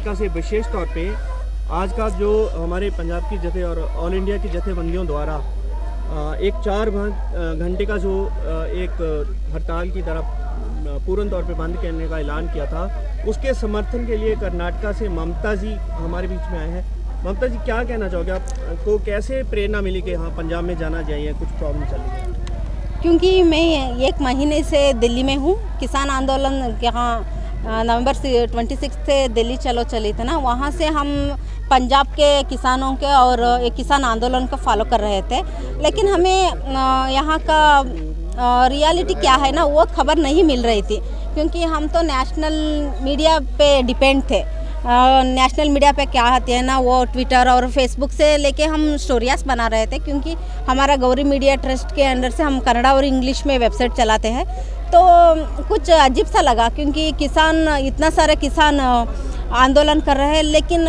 कर्नाटका से विशेष तौर पे आज का जो हमारे पंजाब की जथे और ऑल इंडिया की जथेबंदियों द्वारा एक 4 घंटे का जो एक हड़ताल की तरफ पूर्ण तौर पे बंद करने का ऐलान किया था, उसके समर्थन के लिए कर्नाटका से ममता जी हमारे बीच में आए हैं। ममता जी, क्या कहना चाहोगे? आपको कैसे प्रेरणा मिली कि हाँ पंजाब में जाना चाहिए, कुछ प्रॉब्लम चल रही है? क्योंकि मैं 1 महीने से दिल्ली में हूँ। किसान आंदोलन यहाँ नवंबर 26 से दिल्ली चलो चली थी ना, वहाँ से हम पंजाब के किसानों के और एक किसान आंदोलन को फॉलो कर रहे थे। लेकिन हमें यहाँ का रियलिटी क्या है ना, वो खबर नहीं मिल रही थी, क्योंकि हम तो नेशनल मीडिया पे डिपेंड थे। नेशनल मीडिया पे क्या आती है ना, वो ट्विटर और फेसबुक से लेके हम स्टोरियास बना रहे थे, क्योंकि हमारा गौरी मीडिया ट्रस्ट के अंडर से हम कन्नड़ा और इंग्लिश में वेबसाइट चलाते हैं। तो कुछ अजीब सा लगा, क्योंकि किसान इतना सारे किसान आंदोलन कर रहे हैं, लेकिन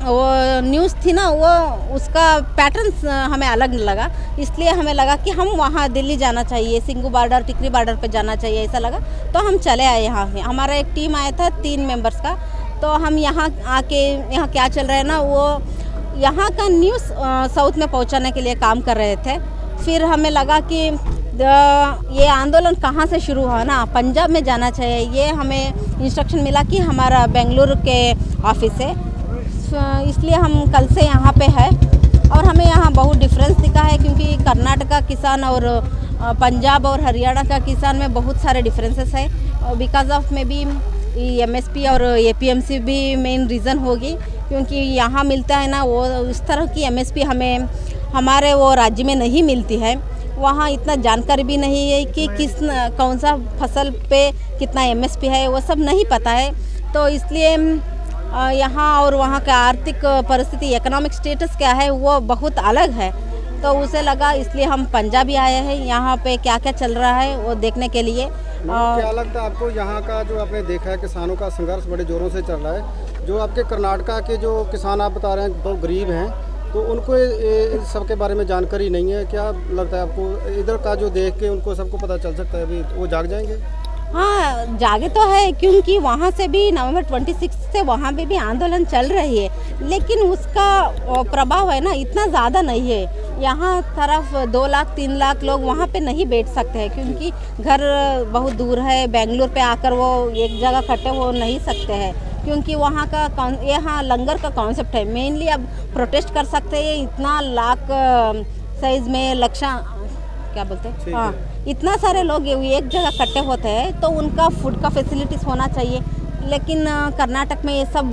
वो न्यूज़ थी ना, वो उसका पैटर्न हमें अलग लगा। इसलिए हमें लगा कि हम वहाँ दिल्ली जाना चाहिए, सिंगू बॉर्डर, टिकरी बॉर्डर पे जाना चाहिए, ऐसा लगा। तो हम चले आए यहाँ। हमारा एक टीम आया था 3 मेंबर्स का। तो हम यहाँ आके यहाँ क्या चल रहा है ना, वो यहाँ का न्यूज़ साउथ में पहुँचाने के लिए काम कर रहे थे। फिर हमें लगा कि ये आंदोलन कहाँ से शुरू हुआ ना, पंजाब में जाना चाहिए। ये हमें इंस्ट्रक्शन मिला कि हमारा बेंगलुरु के ऑफिस है, इसलिए हम कल से यहाँ पे है। और हमें यहाँ बहुत डिफरेंस दिखा है, क्योंकि कर्नाटका किसान और पंजाब और हरियाणा का किसान में बहुत सारे डिफरेंसेस है। बिकॉज ऑफ में भी MSP और APMC भी मेन रीज़न होगी, क्योंकि यहाँ मिलता है ना, वो उस तरह की MSP हमें हमारे वो राज्य में नहीं मिलती है। वहाँ इतना जानकारी भी नहीं है कि कौन सा फसल पे कितना MSP है, वो सब नहीं पता है। तो इसलिए यहाँ और वहाँ का आर्थिक परिस्थिति, इकोनॉमिक स्टेटस क्या है, वो बहुत अलग है। तो उसे लगा, इसलिए हम पंजाब आए हैं, यहाँ पे क्या क्या चल रहा है वो देखने के लिए। क्या लगता है आपको, यहाँ का जो आपने देखा है किसानों का संघर्ष बड़े ज़ोरों से चल रहा है, जो आपके कर्नाटका के जो किसान आप बता रहे हैं बहुत गरीब हैं, तो उनको सब के बारे में जानकारी नहीं है। क्या लगता है आपको, इधर का जो देख के उनको सबको पता चल सकता है, अभी वो जाग जाएंगे? हाँ, जागे तो है, क्योंकि वहाँ से भी नवंबर 26 से वहाँ पे भी आंदोलन चल रही है, लेकिन उसका प्रभाव है ना इतना ज़्यादा नहीं है। यहाँ तरफ 2 लाख 3 लाख लोग वहाँ पे नहीं बैठ सकते हैं, क्योंकि घर बहुत दूर है। बेंगलुरु पे आकर वो एक जगह इकट्ठे हो नहीं सकते हैं, क्योंकि वहाँ का यहाँ लंगर का कॉन्सेप्ट है। मेनली अब प्रोटेस्ट कर सकते हैं, इतना लाख साइज में लक्षा क्या बोलते हैं, हाँ, इतना सारे लोग एक जगह इकट्ठे होते हैं, तो उनका फूड का फैसिलिटीज़ होना चाहिए। लेकिन कर्नाटक में ये सब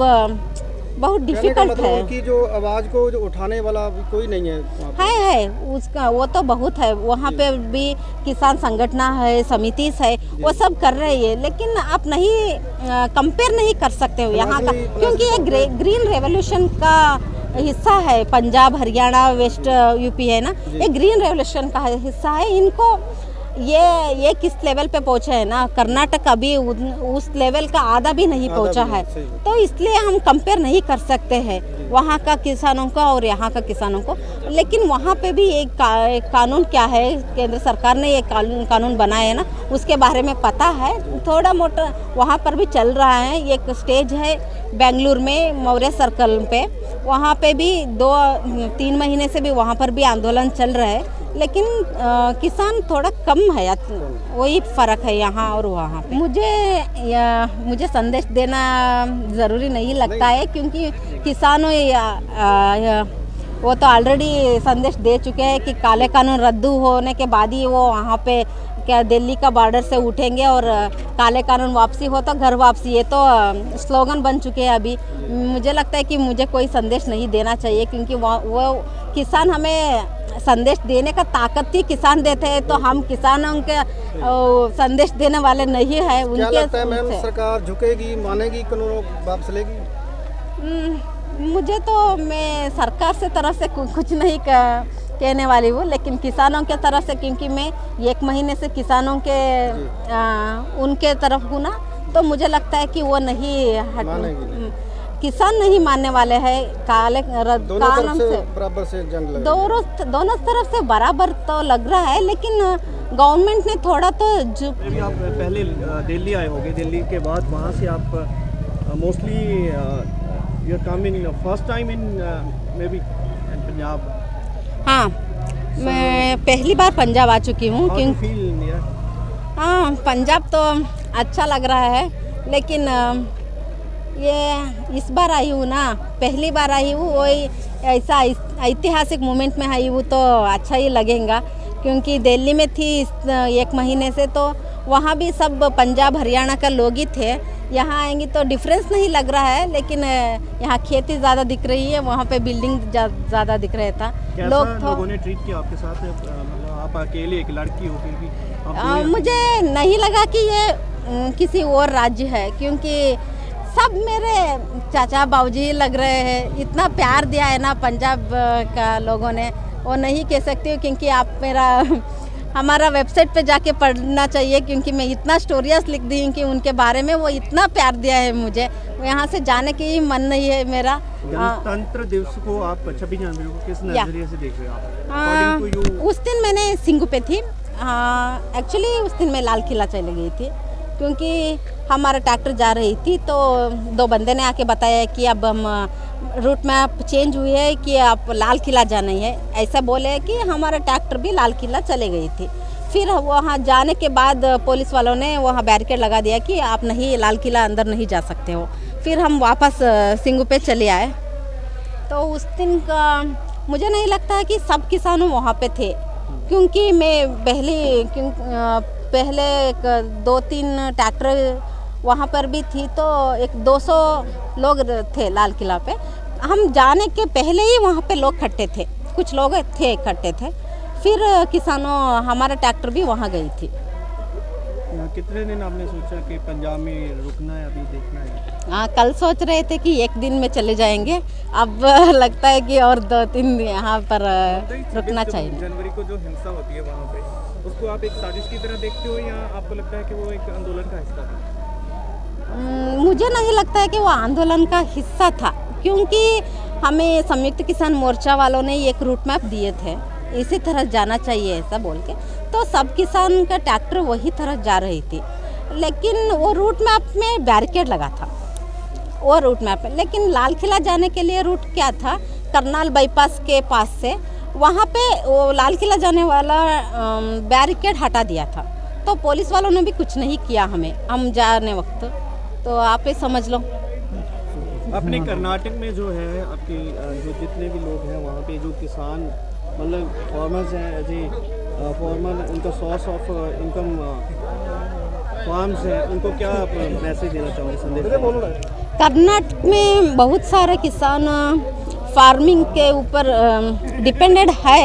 बहुत डिफिकल्ट है। उनकी जो आवाज़ को जो उठाने वाला कोई नहीं है उसका, वो तो बहुत है। वहाँ पे भी किसान संगठन है, समिति है, वो सब कर रही है, लेकिन आप नहीं कंपेयर नहीं कर सकते हो यहाँ का, क्योंकि ये ग्रीन रेवोल्यूशन का हिस्सा है। पंजाब, हरियाणा, वेस्ट यूपी है ना, ये ग्रीन रेवोल्यूशन का हिस्सा है। इनको ये किस लेवल पे पहुंचा है ना, कर्नाटक अभी उस लेवल का आधा भी नहीं पहुंचा है। तो इसलिए हम कंपेयर नहीं कर सकते हैं वहाँ का किसानों का और यहाँ का किसानों को। लेकिन वहाँ पे भी एक कानून क्या है, केंद्र सरकार ने एक कानून बनाया है ना, उसके बारे में पता है। थोड़ा मोटा वहाँ पर भी चल रहा है। एक स्टेज है बेंगलुरु में मौर्य सर्कल पे, वहाँ पे भी 2-3 महीने से भी वहाँ पर भी आंदोलन चल रहा है, लेकिन किसान थोड़ा कम है। वही फ़र्क है यहाँ और वहाँ पे। मुझे संदेश देना ज़रूरी नहीं लगता है, क्योंकि किसानों वो तो ऑलरेडी संदेश दे चुके हैं कि काले कानून रद्द होने के बाद ही वो वहाँ पे क्या दिल्ली का बॉर्डर से उठेंगे और काले कानून वापसी हो तो घर वापसी, ये तो स्लोगन बन चुके हैं अभी। मुझे लगता है कि मुझे कोई संदेश नहीं देना चाहिए, क्योंकि वो किसान हमें संदेश देने का ताकत ही किसान देते हैं, तो हम किसानों के संदेश देने वाले नहीं है। क्या लगता है मैम, सरकार झुकेगी, मानेगी, कानून वापस लेगी? मुझे तो मैं सरकार से तरफ से कुछ नहीं कहने वाली हूँ, लेकिन किसानों के तरफ से, क्योंकि मैं 1 महीने से किसानों के उनके तरफ हूँ ना, तो मुझे लगता है कि वो नहीं किसान नहीं मानने वाले हैं। काले कानून से बराबर से जंग लग दोनों तरफ से बराबर तो लग रहा है, लेकिन गवर्नमेंट ने थोड़ा तो आप पहले दिल्ली आए होंगे, दिल्ली के बाद वहाँ से आप mostly you're coming first time in maybe in Punjab. हाँ, मैं पहली बार पंजाब आ चुकी हूँ How do you क्योंकि feel here? हाँ, पंजाब तो अच्छा लग रहा है, लेकिन ये इस बार आई हूँ ना, पहली बार आई हूँ, वही ऐसा ऐतिहासिक मोमेंट में आई हूँ तो अच्छा ही लगेगा। क्योंकि दिल्ली में थी 1 महीने से, तो वहाँ भी सब पंजाब हरियाणा का लोग ही थे। यहाँ आएंगी तो डिफरेंस नहीं लग रहा है, लेकिन यहाँ खेती ज़्यादा दिख रही है, वहाँ पे बिल्डिंग ज़्यादा दिख रहा था। कैसा लोगों ने ट्रीट किया आपके साथ? मतलब आप अकेले एक लड़की हो, फिर भी आप मुझे नहीं लगा कि ये किसी और राज्य है, क्योंकि सब मेरे चाचा बाबूजी लग रहे हैं। इतना प्यार दिया है ना पंजाब का लोगों ने, वो नहीं कह सकती हूँ, क्योंकि आप हमारा वेबसाइट पे जाके पढ़ना चाहिए, क्योंकि मैं इतना स्टोरीज लिख दी हूँ कि उनके बारे में, वो इतना प्यार दिया है मुझे, यहाँ से जाने की ही मन नहीं है मेरा। गणतंत्र दिवस को आप 26 जनवरी को किस नजरिए से देख रहे हो आप? According to you? उस दिन मैंने सिंगू पे थी, एक्चुअली उस दिन मैं लाल किला चली गई थी, क्योंकि हमारा ट्रैक्टर जा रही थी, तो 2 बंदे ने आके बताया कि अब हम रूट मैप चेंज हुई है कि आप लाल किला जाना ही है, ऐसा बोले कि हमारा ट्रैक्टर भी लाल किला चले गई थी। फिर वहाँ जाने के बाद पुलिस वालों ने वहाँ बैरिकेड लगा दिया कि आप नहीं, लाल किला अंदर नहीं जा सकते हो। फिर हम वापस सिंगू पे चले आए। तो उस दिन का मुझे नहीं लगता कि सब किसानों वहाँ पे थे, क्योंकि मैं पहले 2-3 ट्रैक्टर वहाँ पर भी थी, तो एक 200 लोग थे लाल किला पे। हम जाने के पहले ही वहाँ पे लोग इकट्ठे थे, कुछ लोग थे इकट्ठे थे। फिर किसानों, हमारा ट्रैक्टर भी वहाँ गई थी। कितने दिन आपने सोचा कि पंजाब में रुकना है, अभी देखना है? हाँ, कल सोच रहे थे कि 1 दिन में चले जाएंगे, अब लगता है कि और 2-3 यहाँ पर रुकना चाहिए। जनवरी को जो हिंसा होती है वहाँ पे, उसको आप एक साजिश की तरह देखते हो, या आपको लगता है कि वो एक आंदोलन का हिस्सा था? मुझे नहीं लगता है कि वो आंदोलन का हिस्सा था, क्योंकि हमें संयुक्त किसान मोर्चा वालों ने एक रूट मैप दिए थे, इसी तरह जाना चाहिए ऐसा बोल के, तो सब किसान का ट्रैक्टर वही तरह जा रही थी। लेकिन वो रूट मैप में बैरिकेड लगा था, वो रूट मैप में। लेकिन लाल किला जाने के लिए रूट क्या था, करनाल बाईपास के पास से वहाँ पे वो लाल किला जाने वाला बैरिकेड हटा दिया था, तो पुलिस वालों ने भी कुछ नहीं किया हम जाने वक्त, तो आप ही समझ लो। अपने कर्नाटक में जो है, आपके जो जितने भी लोग हैं वहाँ पे, जो किसान मतलब फार्मर्स हैं, जी फार्मर, उनका सोर्स ऑफ इनकम फार्म्स हैं, उनको क्या मैसेज देना चाहोगे, संदेश? कर्नाटक में बहुत सारे किसान फार्मिंग के ऊपर डिपेंडेड है,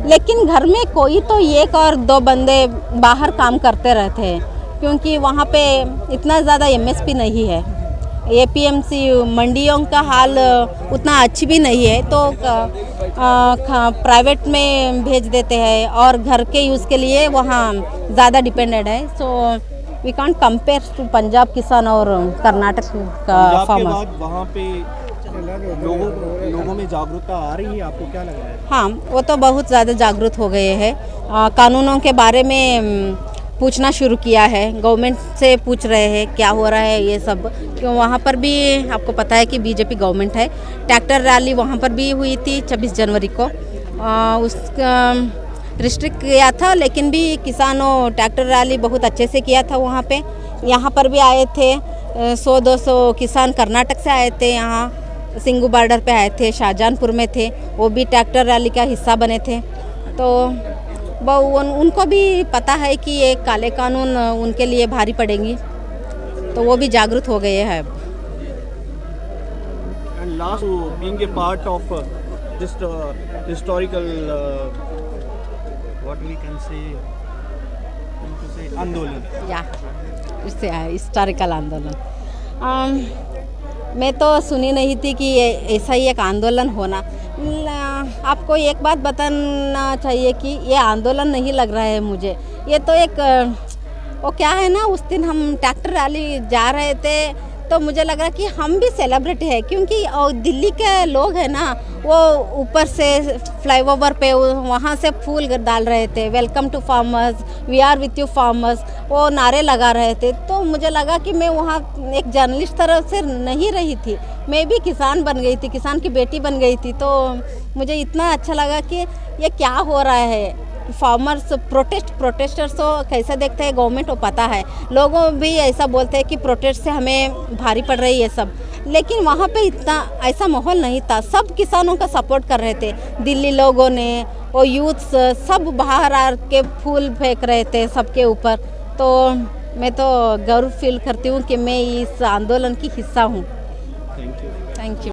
लेकिन घर में कोई तो 1 और 2 बंदे बाहर काम करते रहते हैं, क्योंकि वहाँ पे इतना ज़्यादा MSP नहीं है। APMC मंडियों का हाल उतना अच्छी भी नहीं है, तो प्राइवेट में भेज देते हैं, और घर के यूज़ के लिए वहाँ ज़्यादा डिपेंडेड है। So we can't compare to Punjab किसान और कर्नाटक का फार्मर। वहाँ पे लोगों में जागरूकता आ रही है, आपको क्या लग रहा है? हाँ, वो तो बहुत ज़्यादा जागरूक हो गए हैं, कानूनों के बारे में पूछना शुरू किया है, गवर्नमेंट से पूछ रहे हैं क्या हो रहा है ये सब। क्यों वहाँ पर भी आपको पता है कि बीजेपी गवर्नमेंट है। ट्रैक्टर रैली वहाँ पर भी हुई थी 26 जनवरी को, उसका रिस्ट्रिक्ट किया था, लेकिन भी किसानों ट्रैक्टर रैली बहुत अच्छे से किया था वहाँ पे। यहाँ पर भी आए थे 100-200 किसान कर्नाटक से आए थे, यहाँ सिंगू बॉर्डर पे आए थे, शाहजहानपुर में थे, वो भी ट्रैक्टर रैली का हिस्सा बने थे। तो उनको भी पता है कि ये काले कानून उनके लिए भारी पड़ेंगी, तो वो भी जागरूक हो गए हैं। And last, being a part of this historical, what we can say आंदोलन, या इससे हिस्टोरिकल आंदोलन, मैं तो सुनी नहीं थी कि ऐसा ही एक आंदोलन होना। आपको एक बात बताना चाहिए कि ये आंदोलन नहीं लग रहा है मुझे, ये तो एक वो क्या है ना, उस दिन हम ट्रैक्टर रैली जा रहे थे, तो मुझे लगा कि हम भी सेलिब्रिटी है, क्योंकि दिल्ली के लोग हैं ना, वो ऊपर से फ्लाईओवर पे वहाँ से फूल डाल रहे थे, welcome to farmers, we are with you farmers, वो नारे लगा रहे थे। तो मुझे लगा कि मैं वहाँ एक जर्नलिस्ट तरह से नहीं रही थी, मैं भी किसान बन गई थी, किसान की बेटी बन गई थी। तो मुझे इतना अच्छा लगा कि ये क्या हो रहा है। फार्मर्स प्रोटेस्टर्स तो कैसा देखते हैं गवर्नमेंट को पता है, लोगों भी ऐसा बोलते हैं कि प्रोटेस्ट से हमें भारी पड़ रही है सब, लेकिन वहाँ पे इतना ऐसा माहौल नहीं था। सब किसानों का सपोर्ट कर रहे थे, दिल्ली लोगों ने और यूथ्स सब बाहर आ के फूल फेंक रहे थे सबके ऊपर। तो मैं तो गर्व फील करती हूँ कि मैं इस आंदोलन की हिस्सा हूँ। Thank you. Thank you.